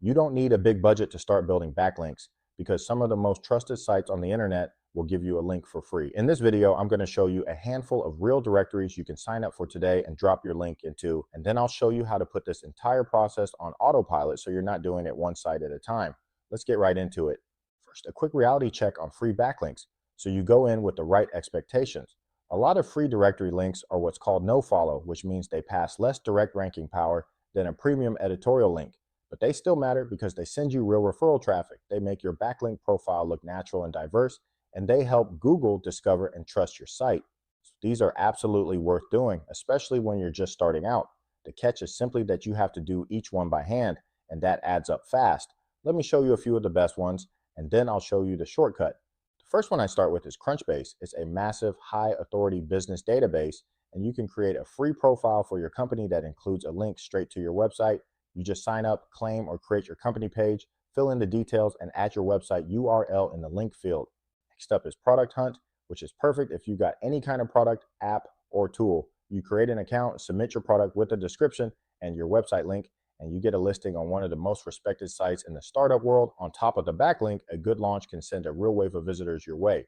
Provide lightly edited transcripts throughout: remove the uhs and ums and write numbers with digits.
You don't need a big budget to start building backlinks because some of the most trusted sites on the internet will give you a link for free. In this video, I'm going to show you a handful of real directories you can sign up for today and drop your link into, and then I'll show you how to put this entire process on autopilot so you're not doing it one site at a time. Let's get right into it. First, a quick reality check on free backlinks, so you go in with the right expectations. A lot of free directory links are what's called no-follow, which means they pass less direct ranking power than a premium editorial link. But they still matter because they send you real referral traffic. They make your backlink profile look natural and diverse, and they help Google discover and trust your site. So these are absolutely worth doing, especially when you're just starting out. The catch is simply that you have to do each one by hand, and that adds up fast. Let me show you a few of the best ones, and then I'll show you the shortcut. The first one I start with is Crunchbase. It's a massive, high-authority business database, and you can create a free profile for your company that includes a link straight to your website. You just sign up, claim, or create your company page, fill in the details, and add your website URL in the link field. Next up is Product Hunt, which is perfect if you got any kind of product, app, or tool. You create an account, submit your product with a description and your website link, and you get a listing on one of the most respected sites in the startup world. On top of the backlink, a good launch can send a real wave of visitors your way.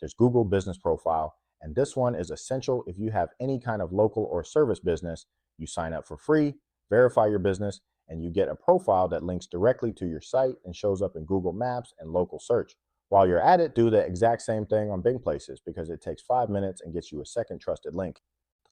There's Google Business Profile, and this one is essential if you have any kind of local or service business. You sign up for free, verify your business, and you get a profile that links directly to your site and shows up in Google Maps and local search. While you're at it, do the exact same thing on Bing Places because it takes 5 minutes and gets you a second trusted link.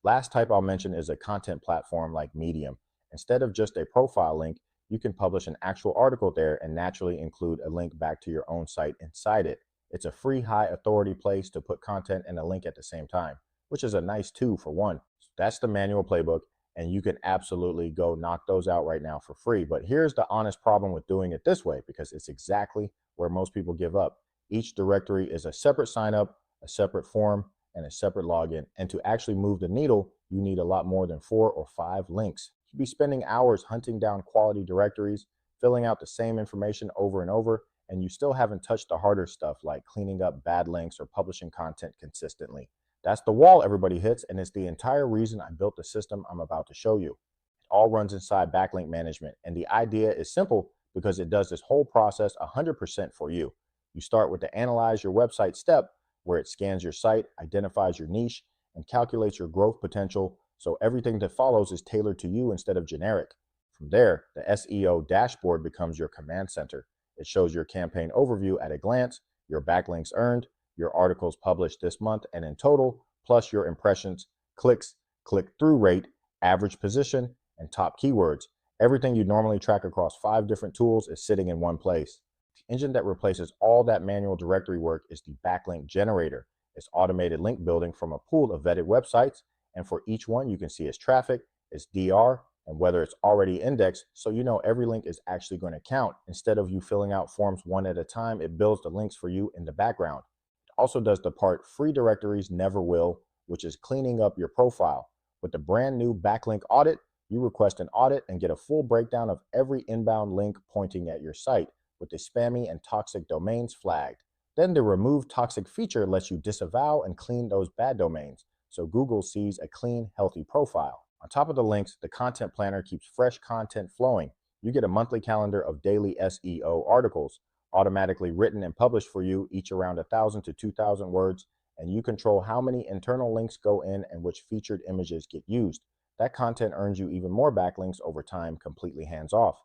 The last type I'll mention is a content platform like Medium. Instead of just a profile link, you can publish an actual article there and naturally include a link back to your own site inside it. It's a free, high authority place to put content and a link at the same time, which is a nice 2 for 1. So that's the manual playbook, and you can absolutely go knock those out right now for free. But here's the honest problem with doing it this way, because it's exactly where most people give up. Each directory is a separate sign up, a separate form, and a separate login. And to actually move the needle, you need a lot more than 4 or 5 links. You'd be spending hours hunting down quality directories, filling out the same information over and over, and you still haven't touched the harder stuff like cleaning up bad links or publishing content consistently. That's the wall everybody hits, and it's the entire reason I built the system I'm about to show you. It all runs inside backlink management, and the idea is simple because it does this whole process 100% for you. You start with the analyze your website step, where it scans your site, identifies your niche, and calculates your growth potential, so everything that follows is tailored to you instead of generic. From there, the SEO dashboard becomes your command center. It shows your campaign overview at a glance, your backlinks earned, your articles published this month and in total, plus your impressions, clicks, click-through rate, average position, and top keywords. Everything you normally track across 5 different tools is sitting in one place. The engine that replaces all that manual directory work is the backlink generator. It's automated link building from a pool of vetted websites, and for each one you can see its traffic, its DR, and whether it's already indexed, so you know every link is actually going to count. Instead of you filling out forms one at a time, it builds the links for you in the background. It also does the part free directories never will, which is cleaning up your profile. With the brand new backlink audit, you request an audit and get a full breakdown of every inbound link pointing at your site, with the spammy and toxic domains flagged. Then the remove toxic feature lets you disavow and clean those bad domains, so Google sees a clean, healthy profile. On top of the links, the content planner keeps fresh content flowing. You get a monthly calendar of daily SEO articles, automatically written and published for you, each around 1,000 to 2,000 words, and you control how many internal links go in and which featured images get used. That content earns you even more backlinks over time, completely hands-off.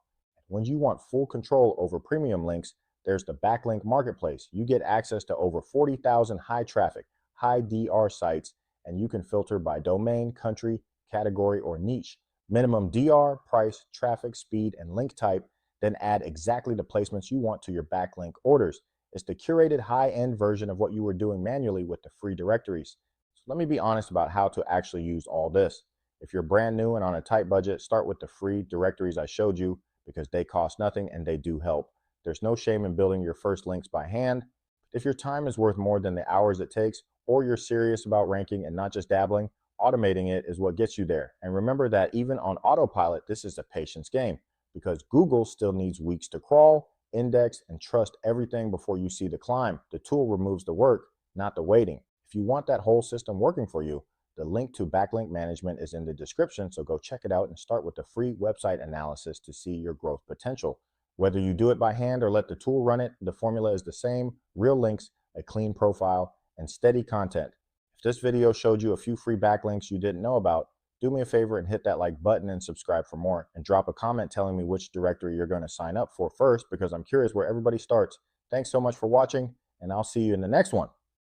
When you want full control over premium links, there's the Backlink Marketplace. You get access to over 40,000 high traffic, high DR sites, and you can filter by domain, country, category, or niche. Minimum DR, price, traffic, speed, and link type, then add exactly the placements you want to your backlink orders. It's the curated high-end version of what you were doing manually with the free directories. So let me be honest about how to actually use all this. If you're brand new and on a tight budget, start with the free directories I showed you, because they cost nothing and they do help. There's no shame in building your first links by hand. If your time is worth more than the hours it takes, or you're serious about ranking and not just dabbling, automating it is what gets you there. And remember that even on autopilot, this is a patience game, because Google still needs weeks to crawl, index, and trust everything before you see the climb. The tool removes the work, not the waiting. If you want that whole system working for you, the link to backlink management is in the description, so go check it out and start with the free website analysis to see your growth potential. Whether you do it by hand or let the tool run it, the formula is the same: real links, a clean profile, and steady content. If this video showed you a few free backlinks you didn't know about, do me a favor and hit that like button and subscribe for more. And drop a comment telling me which directory you're going to sign up for first, because I'm curious where everybody starts. Thanks so much for watching, and I'll see you in the next one.